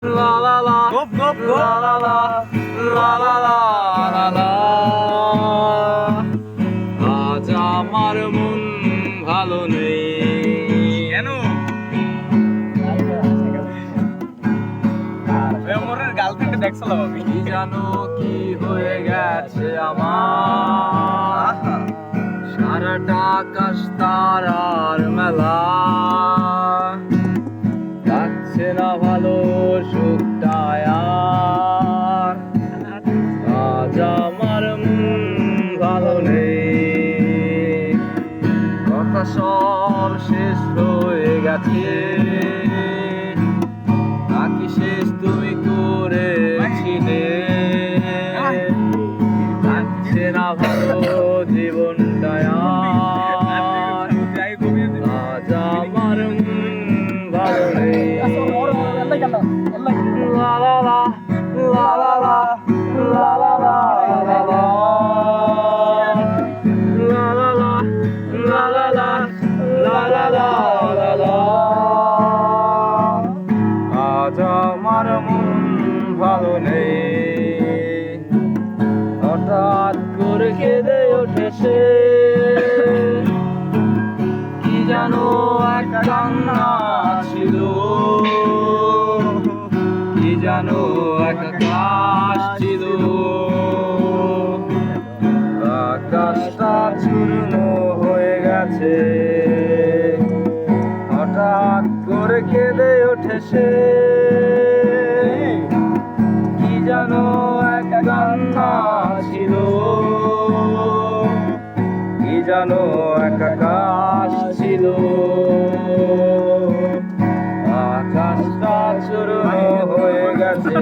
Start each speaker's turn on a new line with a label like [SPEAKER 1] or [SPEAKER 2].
[SPEAKER 1] লা লা লা
[SPEAKER 2] গপ গপ গপ
[SPEAKER 1] লা লা লা লা লা লা লা লা। আজ আমার মন ভালো নেই।
[SPEAKER 2] কেন মোরের গার্লফ্রেন্ডে দেখছিল আমি
[SPEAKER 1] কি জানো কি হয়ে গেছে আমার, সারাটা আকাশ তারার মেলা, লাগছে না ভালো সুখটায় আর। আজ আমার মন ভালো নেই, কথা সব শেষ হয়ে গেছে, নাকি শেষ তুমি করেছিলে, লাগছে না ভালো জীবনটায় আর। আজ আমার মন ভালো নেই। লা লা লা লা লা লা লা লা লা লা লা। লা লা লা লা লা লা লা লা লা লা লা। আজ আমার মন ভালো নেই, হঠাৎ করে কেঁদে ওঠেছে, কি জানো এক কান্না ছিল, কি জানো এক আকাশ ছিল, আকাশটা চূর্ণ হয়ে গেছে, হঠাৎ করে কেঁদে ওঠেছে, কি জানো এক কান্না ছিল, কি জানো এক আকাশ ছিল, আকাশটা চূর্ণ হয়ে গেছে।